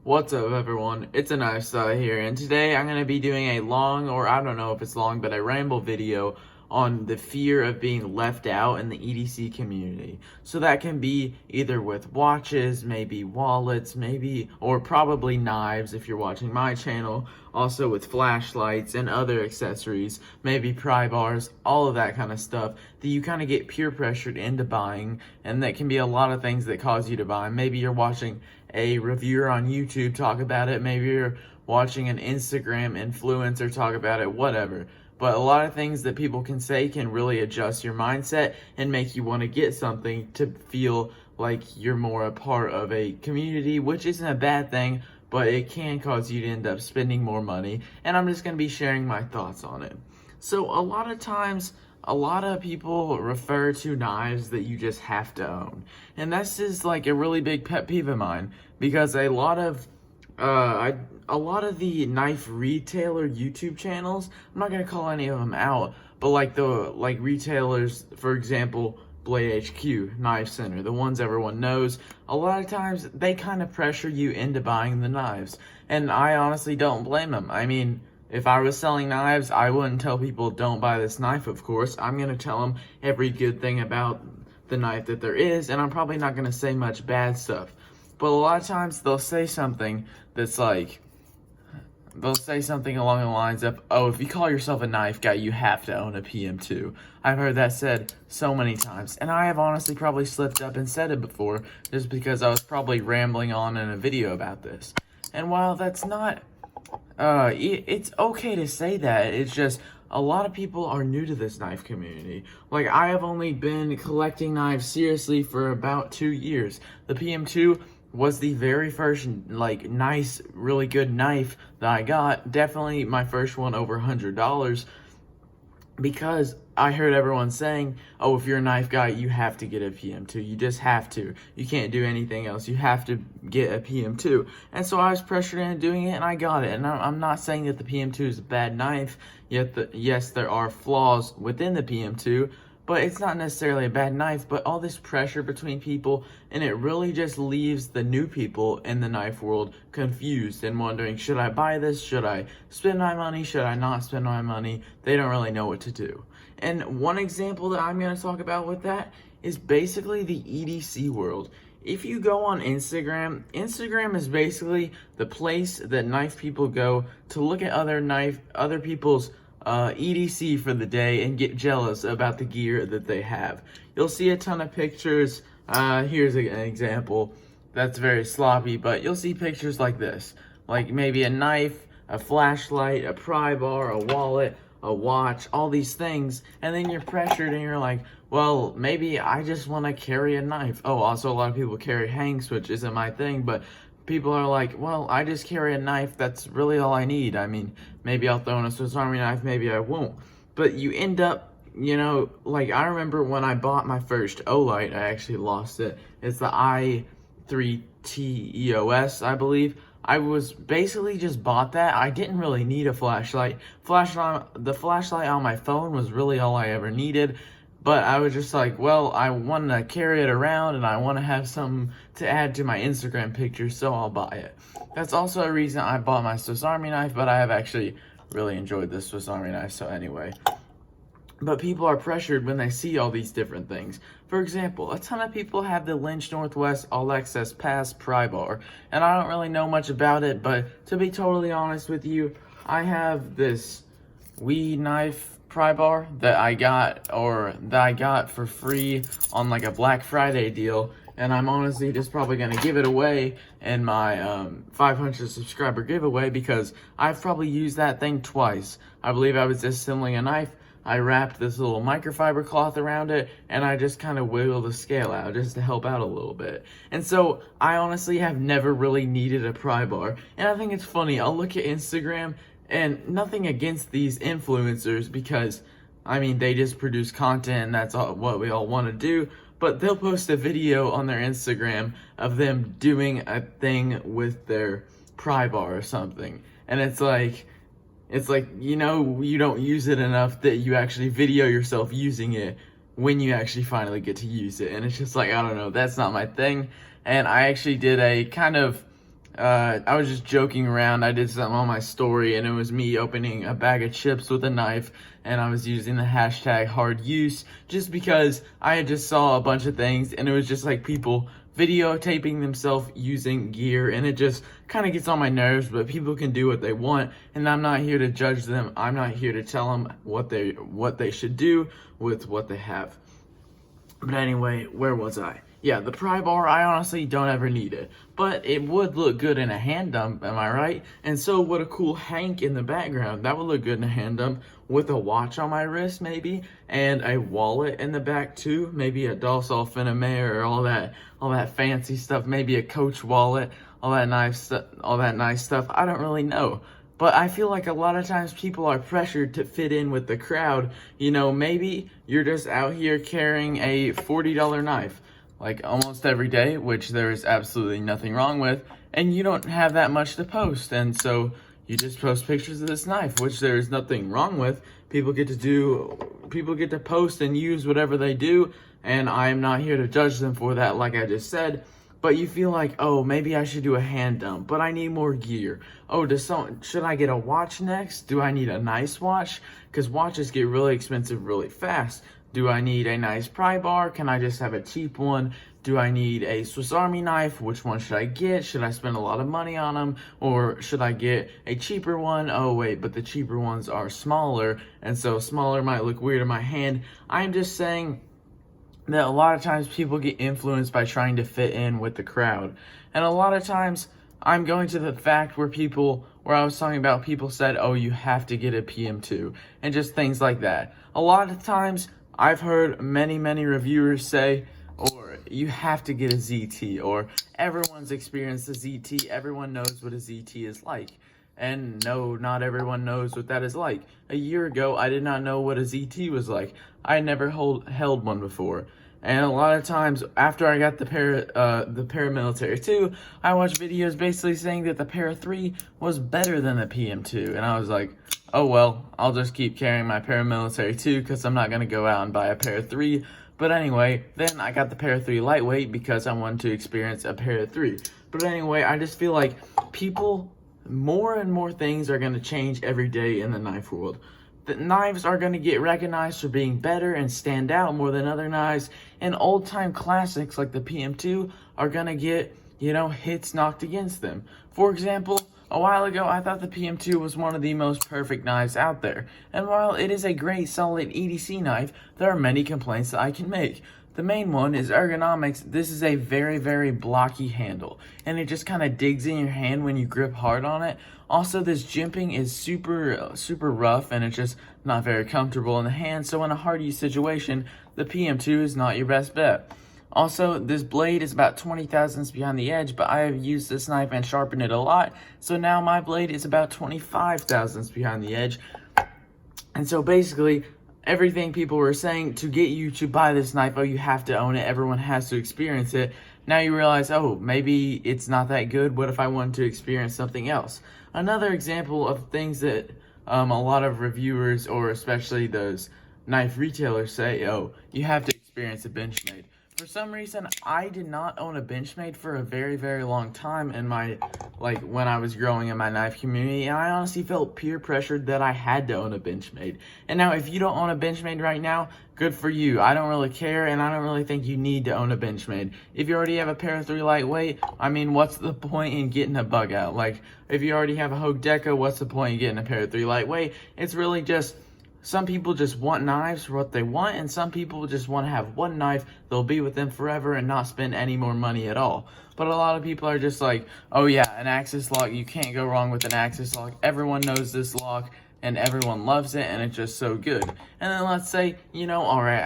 What's up, everyone? It's a Knife here, and today I'm going to be doing a long, or I don't know if it's long, but a ramble video on the fear of being left out in the EDC community. So that can be either with watches, maybe wallets, maybe, or probably knives if you're watching my channel, also with flashlights and other accessories, maybe pry bars, all of that kind of stuff that you kind of get peer pressured into buying, and that can be a lot of things that cause you to buy. Maybe you're watching a reviewer on YouTube talk about it, maybe you're watching an Instagram influencer talk about it, whatever. But a lot of things that people can say can really adjust your mindset and make you want to get something to feel like you're more a part of a community, which isn't a bad thing, but it can cause you to end up spending more money. And I'm just going to be sharing my thoughts on it. So a lot of times, a lot of people refer to knives that you just have to own. And that's just like a really big pet peeve of mine, because a lot of the knife retailer YouTube channels, I'm not gonna call any of them out, but like retailers, for example, Blade HQ, Knife Center, the ones everyone knows, a lot of times they kind of pressure you into buying the knives. And I honestly don't blame them. I mean, if I was selling knives, I wouldn't tell people don't buy this knife, of course. I'm going to tell them every good thing about the knife that there is, and I'm probably not going to say much bad stuff. But a lot of times they'll say something that's like, they'll say something along the lines of, oh, if you call yourself a knife guy, you have to own a PM2. I've heard that said so many times, and I have honestly probably slipped up and said it before, just because I was probably rambling on in a video about this. And while that's not... it's okay to say that. It's just a lot of people are new to this knife community. Like, I have only been collecting knives seriously for about 2 years. The PM2 was the very first, like, nice, really good knife that I got. Definitely my first one over $100, because I heard everyone saying, oh, if you're a knife guy, you have to get a PM2. You just have to. You can't do anything else. You have to get a PM2. And so I was pressured into doing it, and I got it. And I'm not saying that the PM2 is a bad knife, yet yes, there are flaws within the PM2, but it's not necessarily a bad knife. But all this pressure between people, and it really just leaves the new people in the knife world confused and wondering, should I buy this? Should I spend my money? Should I not spend my money? They don't really know what to do. And one example that I'm going to talk about with that is basically the EDC world. If you go on Instagram, Instagram is basically the place that knife people go to look at other people's EDC for the day and get jealous about the gear that they have. You'll see a ton of pictures. Here's an example that's very sloppy, but you'll see pictures like this, like maybe a knife, a flashlight, a pry bar, a wallet, a watch, all these things, and then you're pressured and you're like, well, maybe I just want to carry a knife. Oh, also a lot of people carry hangs, which isn't my thing, but people are like, well, I just carry a knife, that's really all I need. I mean, maybe I'll throw in a Swiss Army knife, maybe I won't. But you end up, you know, like, I remember when I bought my first Olight, I actually lost it. It's the i3T EOS, I believe. I was basically just bought that. I didn't really need a flashlight. The flashlight on my phone was really all I ever needed. But I was just like, well, I want to carry it around and I want to have something to add to my Instagram picture, so I'll buy it. That's also a reason I bought my Swiss Army knife, but I have actually really enjoyed this Swiss Army knife, so anyway. But people are pressured when they see all these different things. For example, a ton of people have the Lynch Northwest All Access Pass pry bar, and I don't really know much about it, but to be totally honest with you, I have this Wee knife pry bar that I got for free on like a Black Friday deal, and I'm honestly just probably going to give it away in my 500 subscriber giveaway, because I've probably used that thing twice. I believe I was disassembling a knife. I wrapped this little microfiber cloth around it, and I just kind of wiggled the scale out just to help out a little bit. And so I honestly have never really needed a pry bar. And I think it's funny, I'll look at Instagram, and nothing against these influencers, because, I mean, they just produce content and that's all, what we all want to do. But they'll post a video on their Instagram of them doing a thing with their pry bar or something. And it's like, you know, you don't use it enough that you actually video yourself using it when you actually finally get to use it. And it's just like, I don't know, that's not my thing. And I actually did a kind of I was just joking around. I did something on my story, and it was me opening a bag of chips with a knife, and I was using the hashtag hard use just because I had just saw a bunch of things, and it was just like people videotaping themselves using gear, and it just kind of gets on my nerves. But people can do what they want, and I'm not here to judge them. I'm not here to tell them what they should do with what they have. But anyway, where was I? Yeah, the pry bar, I honestly don't ever need it. But it would look good in a hand dump, am I right? And so would a cool hank in the background. That would look good in a hand dump with a watch on my wrist, maybe, and a wallet in the back too. Maybe a Dolce Finamare or all that fancy stuff. Maybe a Coach wallet, all that nice stuff. I don't really know. But I feel like a lot of times people are pressured to fit in with the crowd. You know, maybe you're just out here carrying a $40 knife, like almost every day, which there's absolutely nothing wrong with, and you don't have that much to post, and so you just post pictures of this knife, which there's nothing wrong with. People get to post and use whatever they do, and I'm not here to judge them for that, like I just said. But you feel like, oh, maybe I should do a hand dump, but I need more gear. Oh, should I get a watch next? Do I need a nice watch? Because watches get really expensive really fast. Do I need a nice pry bar? Can I just have a cheap one? Do I need a Swiss Army knife? Which one should I get? Should I spend a lot of money on them? Or should I get a cheaper one? Oh wait, but the cheaper ones are smaller, and so smaller might look weird in my hand. I'm just saying that a lot of times people get influenced by trying to fit in with the crowd. And a lot of times I'm going to the fact where I was talking about people said, oh, you have to get a PM2 and just things like that. A lot of times I've heard many reviewers say, or you have to get a ZT, or everyone's experienced a ZT, everyone knows what a ZT is like. And no, not everyone knows what that is like. A year ago, I did not know what a ZT was like. I had never held one before. And a lot of times, after I got the paramilitary 2, I watched videos basically saying that the Para 3 was better than the PM2. And I was like, oh well, I'll just keep carrying my paramilitary 2 because I'm not going to go out and buy a Para 3. But anyway, then I got the Para 3 lightweight because I wanted to experience a Para 3. But anyway, I just feel like more and more things are going to change every day in the knife world. The knives are going to get recognized for being better and stand out more than other knives, and old-time classics like the PM2 are going to get, hits knocked against them. For example, a while ago, I thought the PM2 was one of the most perfect knives out there, and while it is a great solid EDC knife, there are many complaints that I can make. The main one is ergonomics. This is a very blocky handle, and it just kind of digs in your hand when you grip hard on it. Also, this jimping is super rough, and it's just not very comfortable in the hand, so in a hard use situation, the PM2 is not your best bet. Also, this blade is about 20 thousandths behind the edge, but I have used this knife and sharpened it a lot, so now my blade is about 25 thousandths behind the edge. And so basically, everything people were saying to get you to buy this knife, oh, you have to own it, everyone has to experience it. Now you realize, oh, maybe it's not that good. What if I wanted to experience something else? Another example of things that a lot of reviewers, or especially those knife retailers, say, oh, you have to experience a Benchmade. For some reason, I did not own a Benchmade for a very long time in my, when I was growing in my knife community, and I honestly felt peer pressured that I had to own a Benchmade. And now, if you don't own a Benchmade right now, good for you. I don't really care, and I don't really think you need to own a Benchmade. If you already have a Para 3 lightweight, I mean, what's the point in getting a bug out? Like, if you already have a Hogue Deca, what's the point in getting a Para 3 lightweight? It's really just, some people just want knives for what they want, and some people just want to have one knife, they'll be with them forever and not spend any more money at all. But a lot of people are just like, oh yeah, an Axis lock, you can't go wrong with an Axis lock. Everyone knows this lock, and everyone loves it, and it's just so good. And then let's say, alright,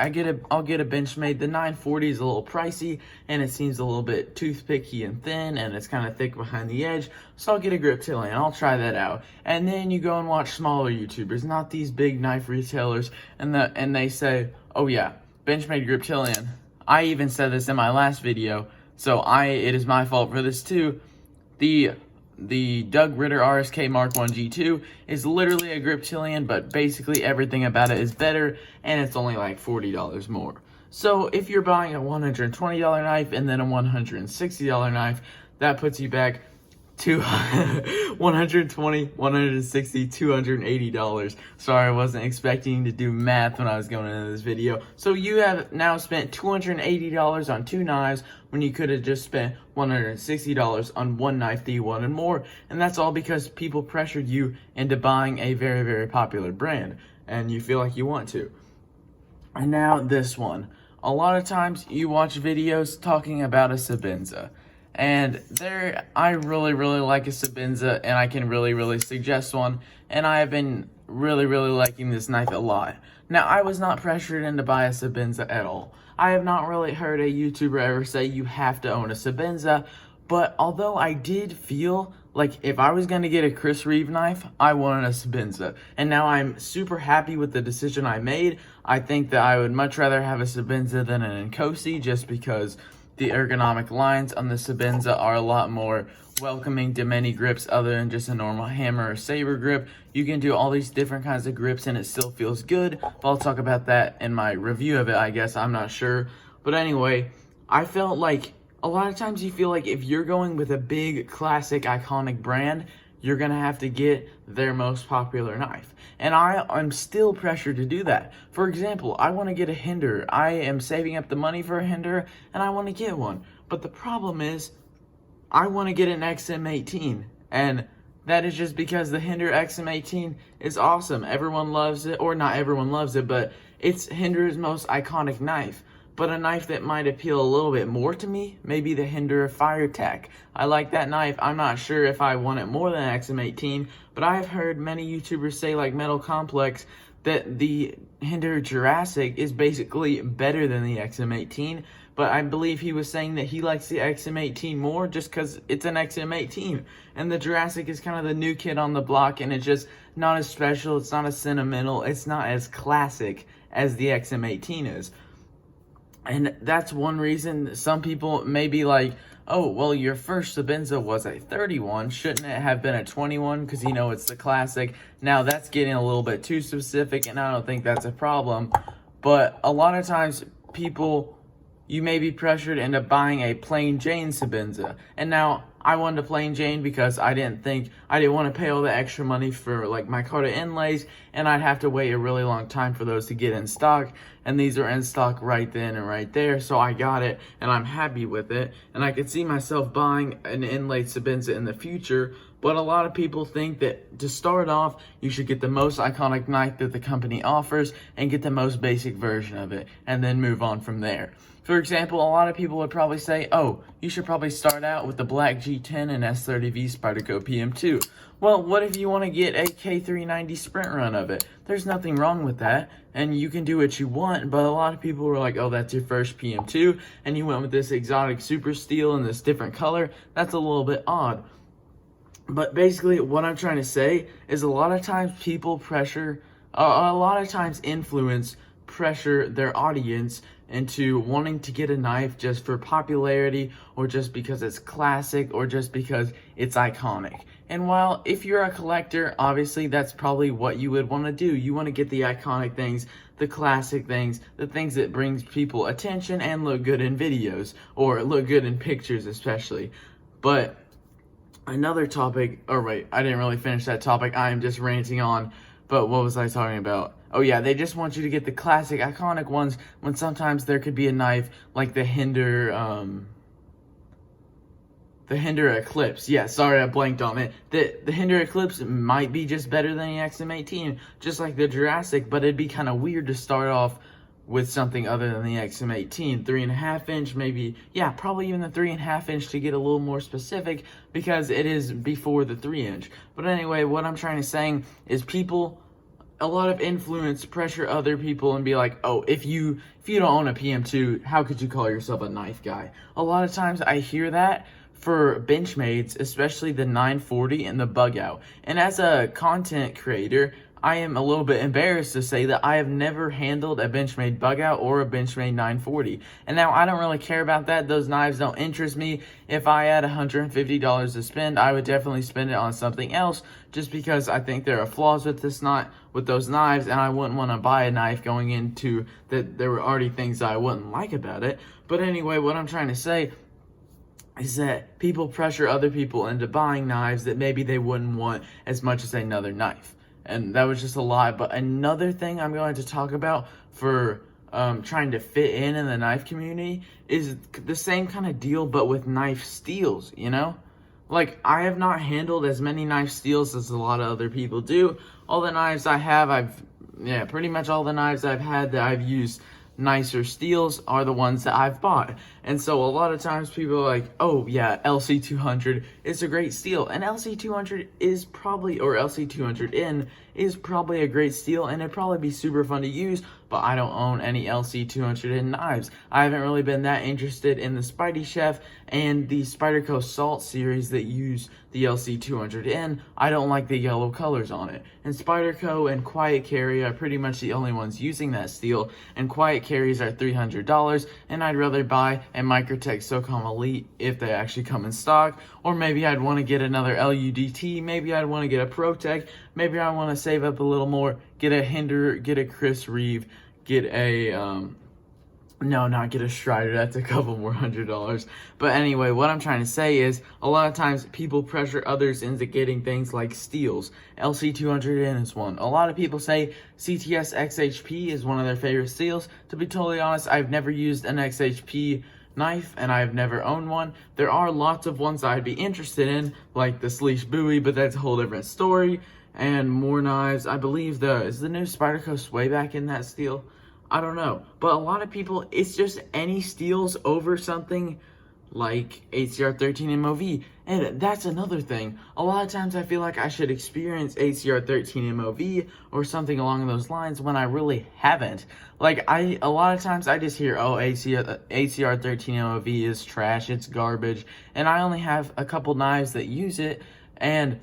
I'll get a Benchmade. The 940 is a little pricey, and it seems a little bit toothpicky and thin, and it's kind of thick behind the edge, so I'll get a Griptilian. I'll try that out. And then you go and watch smaller YouTubers, not these big knife retailers, and they say, oh yeah, Benchmade Griptilian. I even said this in my last video, so it is my fault for this too. The Doug Ritter RSK Mark 1 G2 is literally a Griptilian, but basically everything about it is better, and it's only like $40 more. So if you're buying a $120 knife and then a $160 knife, that puts you back $120, $160, $280. Sorry, I wasn't expecting to do math when I was going into this video. So you have now spent $280 on 2 knives when you could have just spent $160 on 1 knife that you wanted more. And that's all because people pressured you into buying a very, very popular brand and you feel like you want to. And now this one. A lot of times you watch videos talking about a Sebenza. And I really like a Sebenza, and I can really suggest one. And I have been really liking this knife a lot. Now, I was not pressured into buy a Sebenza at all. I have not really heard a YouTuber ever say you have to own a Sebenza. But although I did feel like if I was going to get a Chris Reeve knife, I wanted a Sebenza. And now I'm super happy with the decision I made. I think that I would much rather have a Sebenza than an Nkosi, just because the ergonomic lines on the Sebenza are a lot more welcoming to many grips other than just a normal hammer or saber grip. You can do all these different kinds of grips and it still feels good. But I'll talk about that in my review of it, I guess. I'm not sure. But anyway, I felt like a lot of times you feel like if you're going with a big, classic, iconic brand, you're going to have to get their most popular knife. And I'm still pressured to do that. For example, I want to get a Hinder. I am saving up the money for a Hinder, and I want to get one. But the problem is, I want to get an XM18. And that is just because the Hinder XM18 is awesome. Everyone loves it, or not everyone loves it, but it's Hinder's most iconic knife. But a knife that might appeal a little bit more to me, maybe the Hinder Fire Tech. I like that knife. I'm not sure if I want it more than XM18, but I've heard many YouTubers say, like Metal Complex, that the Hinder Jurassic is basically better than the XM18. But I believe he was saying that he likes the XM18 more just because it's an XM18. And the Jurassic is kind of the new kid on the block, and it's just not as special, it's not as sentimental, it's not as classic as the XM18 is. And that's one reason some people may be like, oh, well, your first Sebenza was a 31. Shouldn't it have been a 21? Because, you know, it's the classic. Now, that's getting a little bit too specific, and I don't think that's a problem. But a lot of times, you may be pressured into buying a plain Jane Sebenza. And now, I wanted a plain Jane because I didn't want to pay all the extra money for like micarta inlays, and I'd have to wait a really long time for those to get in stock. And these are in stock right then and right there, so I got it, and I'm happy with it. And I could see myself buying an inlaid Sebenza in the future. But a lot of people think that to start off, you should get the most iconic knife that the company offers and get the most basic version of it, and then move on from there. For example, a lot of people would probably say, oh, you should probably start out with the Black G10 and S30V Spyderco PM2. Well, what if you want to get a K390 sprint run of it? There's nothing wrong with that, and you can do what you want, but a lot of people were like, oh, that's your first PM2, and you went with this exotic super steel in this different color. That's a little bit odd. But basically, what I'm trying to say is a lot of times influence pressure their audience into wanting to get a knife just for popularity, or just because it's classic, or just because it's iconic. And while if you're a collector, obviously that's probably what you would want to do. You want to get the iconic things, the classic things, the things that brings people attention and look good in videos, or look good in pictures especially. But another topic, oh wait, I didn't really finish that topic, I am just ranting on, but what was I talking about? Oh yeah, they just want you to get the classic, iconic ones, when sometimes there could be a knife like the Hinder Eclipse. Yeah, sorry, I blanked on it. The Hinder Eclipse might be just better than the XM18, just like the Jurassic, but it'd be kind of weird to start off with something other than the XM18. 3.5 inch, maybe, yeah, probably even the 3.5 inch to get a little more specific, because it is before the 3 inch. But anyway, what I'm trying to say is a lot of influence pressure other people and be like, oh, if you don't own a PM2, how could you call yourself a knife guy? A lot of times I hear that for Benchmades, especially the 940 and the Bug Out. And as a content creator, I am a little bit embarrassed to say that I have never handled a Benchmade Bug Out or a Benchmade 940. And now I don't really care about that. Those knives don't interest me. If I had $150 to spend, I would definitely spend it on something else, just because I think there are flaws with those knives, and I wouldn't want to buy a knife going into that there were already things that I wouldn't like about it. But anyway, what I'm trying to say is that people pressure other people into buying knives that maybe they wouldn't want as much as another knife. And that was just a lie. But another thing I'm going to talk about for trying to fit in the knife community is the same kind of deal, but with knife steals, you know? Like, I have not handled as many knife steals as a lot of other people do. All the knives I have, pretty much all the knives I've had that I've used nicer steals are the ones that I've bought. And so a lot of times people are like, oh yeah, LC200 is a great steal. And LC200 is probably, or LC200N is probably a great steal, and it'd probably be super fun to use, but I don't own any LC200N knives. I haven't really been that interested in the Spidey Chef and the Spyderco Salt series that use the LC200N. I don't like the yellow colors on it. And Spyderco and Quiet Carry are pretty much the only ones using that steel, and Quiet Carries are $300, and I'd rather buy a Microtech SOCOM Elite if they actually come in stock, or maybe I'd want to get another LUDT, maybe I'd want to get a ProTech, maybe I want to save up a little more, get a Hinder, get a Chris Reeve, get a, no, not get a Strider, that's a couple more $100. But anyway, what I'm trying to say is, a lot of times people pressure others into getting things like steals. LC200N is one. A lot of people say CTS XHP is one of their favorite steals. To be totally honest, I've never used an XHP knife, and I've never owned one. There are lots of ones I'd be interested in, like the Sleesh Bowie, but that's a whole different story. And more knives. I believe is the new Spyderco Swayback in that steel? I don't know. But a lot of people, it's just any steals over something like HCR 13 MOV. And that's another thing. A lot of times I feel like I should experience HCR 13 MOV or something along those lines when I really haven't. Like, a lot of times I just hear, oh, HCR 13 MOV is trash, it's garbage. And I only have a couple knives that use it, and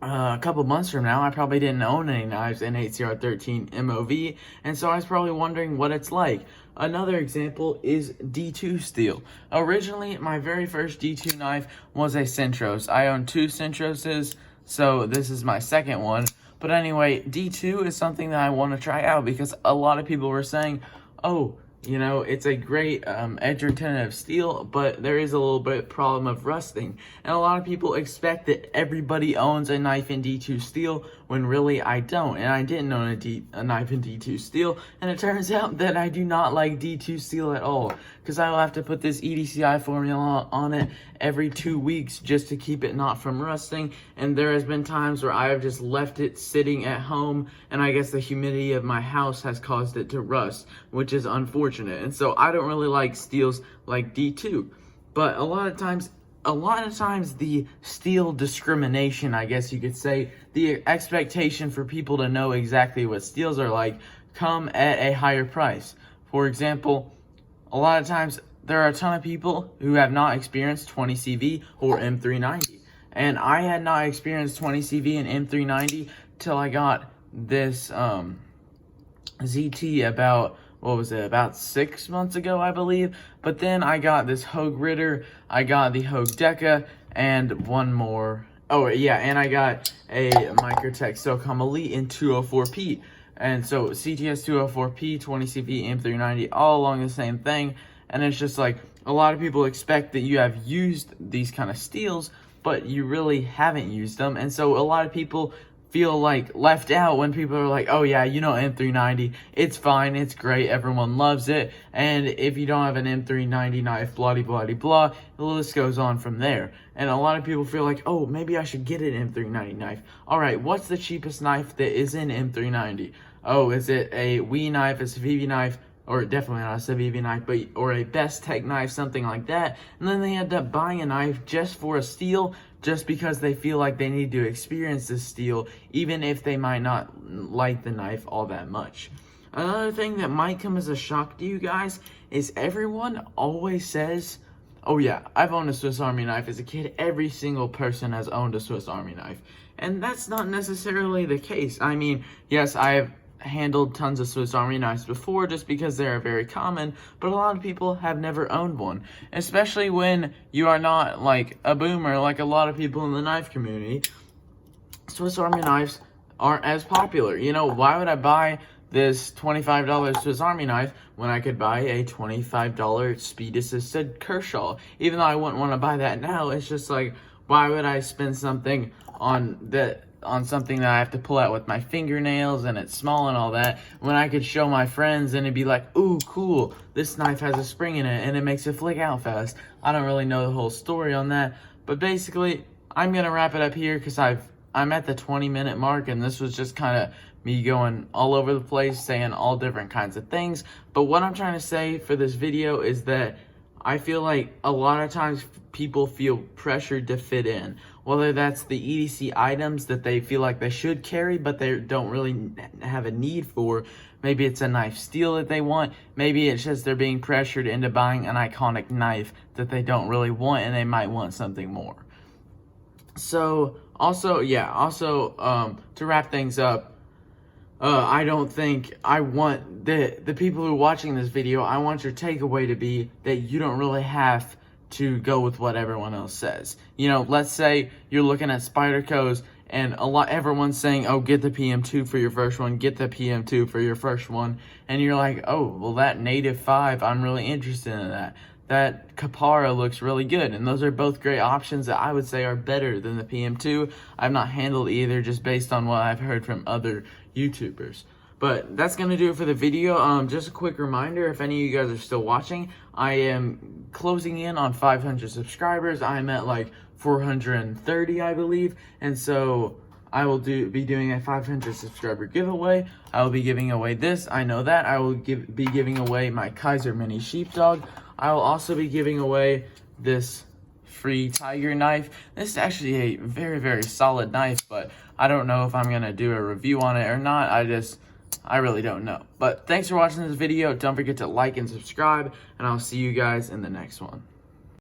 a couple months from now, I probably didn't own any knives in HCR 13 MOV, and so I was probably wondering what it's like. Another example is D2 steel. Originally, my very first D2 knife was a Centros. I own two Centroses, so this is my second one. But anyway, D2 is something that I want to try out because a lot of people were saying, oh, you know, it's a great edge retentive steel, but there is a little bit problem of rusting. And a lot of people expect that everybody owns a knife in D2 steel, when really I don't. And I didn't own a knife in D2 steel, and it turns out that I do not like D2 steel at all, because I will have to put this EDCI formula on it every 2 weeks just to keep it not from rusting. And there has been times where I have just left it sitting at home, and I guess the humidity of my house has caused it to rust, which is unfortunate. And so I don't really like steels like D2. But a lot of times the steel discrimination, I guess you could say, the expectation for people to know exactly what steels are like, come at a higher price. For example, a lot of times there are a ton of people who have not experienced 20CV or M390. And I had not experienced 20CV and M390 till I got this ZT about, what was it, about 6 months ago, I believe. But then I got this Hogue Ritter, I got the Hogue Deca, and one more. Oh yeah, and I got a Microtech SOCOM Elite in 204P. And so CTS 204P, 20CV, M390, all along the same thing. And it's just like, a lot of people expect that you have used these kind of steels, but you really haven't used them. And so a lot of people feel like left out when people are like, oh yeah, you know, M390, it's fine, it's great, everyone loves it. And if you don't have an M390 knife, blah blah blah blah, the list goes on from there. And a lot of people feel like, oh, maybe I should get an M390 knife. All right, what's the cheapest knife that is in M390? Oh, is it a Wii knife, a Civivi knife, or definitely not a Civivi knife, but or a Best Tech knife, something like that. And then they end up buying a knife just for a steel, just because they feel like they need to experience this steel, even if they might not like the knife all that much. Another thing that might come as a shock to you guys is everyone always says, oh yeah, I've owned a Swiss Army knife as a kid. Every single person has owned a Swiss Army knife. And that's not necessarily the case. I mean, yes, I have handled tons of Swiss Army knives before just because they are very common, but a lot of people have never owned one, especially when you are not like a boomer like a lot of people in the knife community. Swiss Army knives aren't as popular. You know, why would I buy this $25 Swiss Army knife when I could buy a $25 speed assisted Kershaw. Even though I wouldn't want to buy that now, it's just like, why would I spend something on something that I have to pull out with my fingernails and it's small and all that, when I could show my friends and it'd be like, ooh, cool, this knife has a spring in it and it makes it flick out fast. I don't really know the whole story on that, but basically, I'm gonna wrap it up here because I'm at the 20-minute mark, and this was just kind of me going all over the place, saying all different kinds of things. But what I'm trying to say for this video is that I feel like a lot of times people feel pressured to fit in, whether that's the EDC items that they feel like they should carry but they don't really have a need for. Maybe it's a knife steel that they want. Maybe it's just they're being pressured into buying an iconic knife that they don't really want and they might want something more. So also to wrap things up, I don't think I want the people who are watching this video, I want your takeaway to be that you don't really have to go with what everyone else says. You know, let's say you're looking at Spyderco's and everyone's saying, oh, get the PM2 for your first one, get the PM2 for your first one, and you're like, oh, well, that Native 5, I'm really interested in that. That Capara looks really good, and those are both great options that I would say are better than the PM2. I've not handled either, just based on what I've heard from other YouTubers. But that's going to do it for the video. Just a quick reminder, if any of you guys are still watching, I am closing in on 500 subscribers. I'm at like 430, I believe, and so I will be doing a 500 subscriber giveaway. I will be giving away this, I know that. I will be giving away my Kaiser Mini Sheepdog. I will also be giving away this free tiger knife. This is actually a very, very solid knife, but I don't know if I'm going to do a review on it or not. I really don't know. But thanks for watching this video. Don't forget to like and subscribe, and I'll see you guys in the next one.